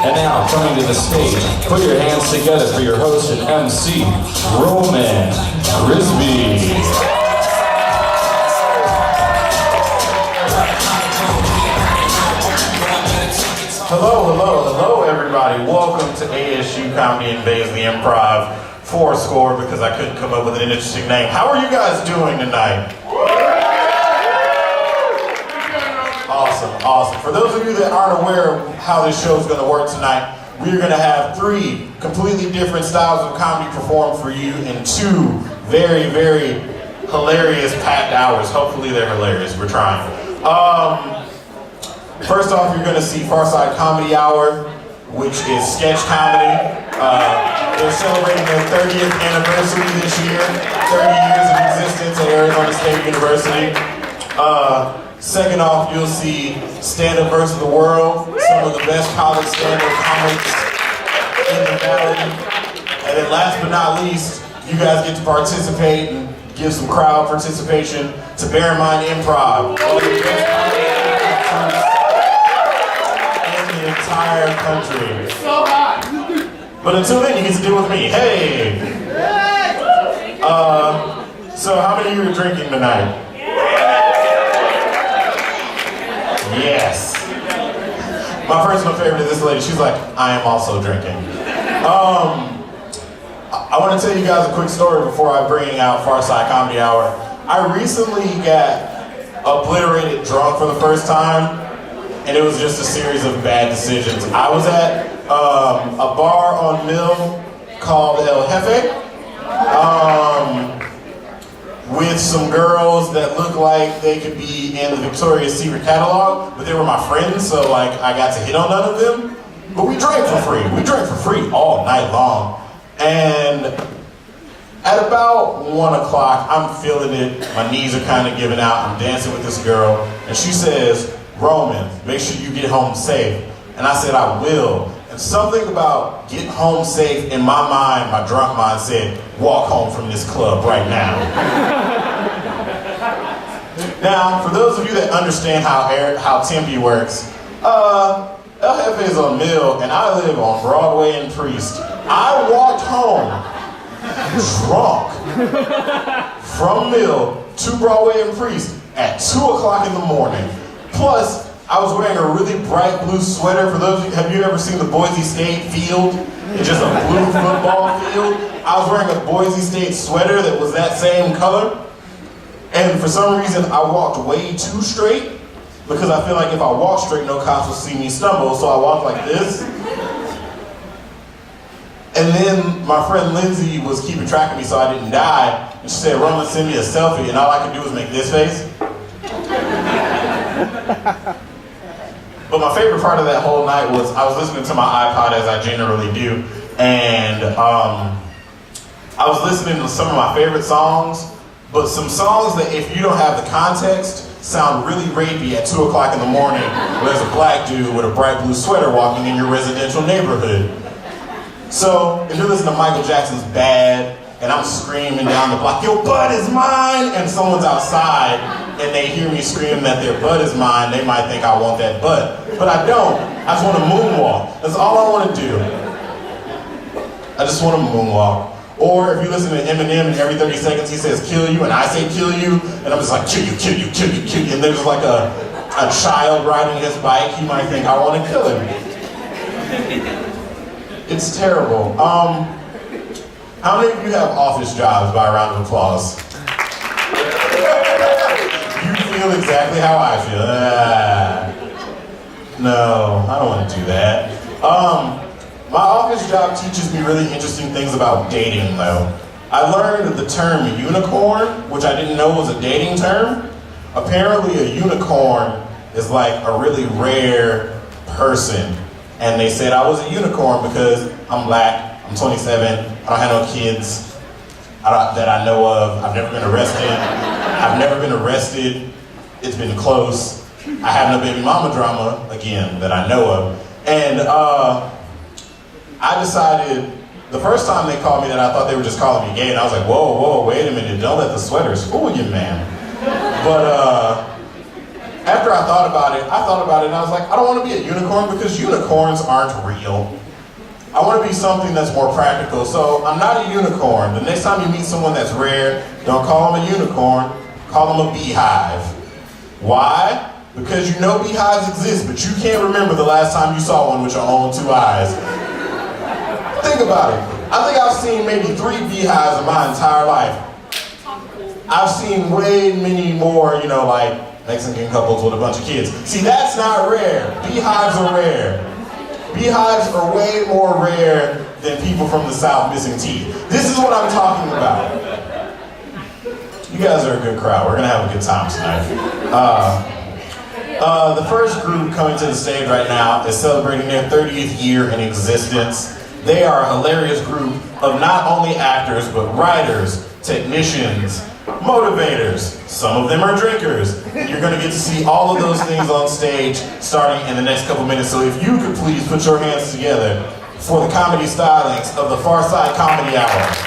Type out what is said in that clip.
And now, coming to the stage, put your hands together for your host and MC, Roman Grisby. Hello, everybody. Welcome to ASU Comedy and Tempe Improv. Fourscore, because I couldn't come up with an interesting name. How are you guys doing tonight? Awesome. For those of you that aren't aware of how this show is going to work tonight, we're going to have 3 completely different styles of comedy performed for you in 2 very, very hilarious packed hours. Hopefully they're hilarious. We're trying. First off, you're going to see Farside Comedy Hour, which is sketch comedy. They're celebrating their 30th anniversary this year, 30 years of existence at Arizona State University. Second off, you'll see Stand Up versus the World, some of the best college stand-up comics in the valley. And then last but not least, you guys get to participate and give some crowd participation to Bear in Mind Improv. One of the best comedy in the entire country. So hot! But until then, you get to deal with me. Hey! So how many of you are drinking tonight? Yes. My personal favorite is this lady. She's like, I am also drinking. I want to tell you guys a quick story before I bring out Farside Comedy Hour. I recently got obliterated drunk for the first time, and it was just a series of bad decisions. I was at a bar on Mill called El Jefe with some girls that looked like they could be in the Victoria's Secret catalog, but they were my friends, so like I got to hit on none of them. But we drank for free. We drank for free all night long. And at about 1 o'clock, I'm feeling it. My knees are kind of giving out. I'm dancing with this girl, and she says, Roman, make sure you get home safe. And I said, I will. And something about get home safe in my mind, my drunk mind said, walk home from this club right now. Now, for those of you that understand how Tempe works, El Jefe is on Mill, and I live on Broadway and Priest. I walked home drunk from Mill to Broadway and Priest at 2 o'clock in the morning. Plus, I was wearing a really bright blue sweater. For those of you, have you ever seen the Boise State field? It's just a blue football field. I was wearing a Boise State sweater that was that same color. And for some reason, I walked way too straight because I feel like if I walk straight, no cops will see me stumble. So I walked like this. And then my friend Lindsay was keeping track of me so I didn't die. And she said, Roman, send me a selfie. And all I could do was make this face. But my favorite part of that whole night was I was listening to my iPod as I generally do, and I was listening to some of my favorite songs, but some songs that if you don't have the context sound really rapey at 2 o'clock in the morning when there's a black dude with a bright blue sweater walking in your residential neighborhood. So if you listen to Michael Jackson's Bad, and I'm screaming down the block, your butt is mine, and someone's outside, and they hear me scream that their butt is mine, they might think I want that butt. But I don't. I just want to moonwalk. That's all I want to do. I just want to moonwalk. Or if you listen to Eminem and every 30 seconds he says kill you, and I say kill you, and I'm just like kill you, kill you, kill you, kill you. And there's like a child riding his bike, you might think I want to kill him. It's terrible. How many of you have office jobs by a round of applause? You feel exactly how I feel. No, I don't want to do that. My office job teaches me really interesting things about dating, though. I learned the term unicorn, which I didn't know was a dating term. Apparently a unicorn is like a really rare person. And they said I was a unicorn because I'm black, I'm 27, I don't have no kids that I know of. I've never been arrested. It's been close. I have no baby mama drama, again, that I know of. And I decided, the first time they called me that, I thought they were just calling me gay, and I was like, whoa, wait a minute, don't let the sweaters fool you, man. But after I thought about it and I was like, I don't want to be a unicorn because unicorns aren't real. I want to be something that's more practical. So I'm not a unicorn. The next time you meet someone that's rare, don't call them a unicorn, call them a beehive. Why? Because you know beehives exist, but you can't remember the last time you saw one with your own 2 eyes. Think about it. I think I've seen maybe 3 beehives in my entire life. I've seen way many more, like Mexican couples with a bunch of kids. See, that's not rare. Beehives are rare. Beehives are way more rare than people from the South missing teeth. This is what I'm talking about. You guys are a good crowd. We're gonna have a good time tonight. The first group coming to the stage right now is celebrating their 30th year in existence. They are a hilarious group of not only actors, but writers, technicians, motivators. Some of them are drinkers. You're gonna get to see all of those things on stage starting in the next couple minutes. So if you could please put your hands together for the comedy stylings of the Far Side Comedy Hour.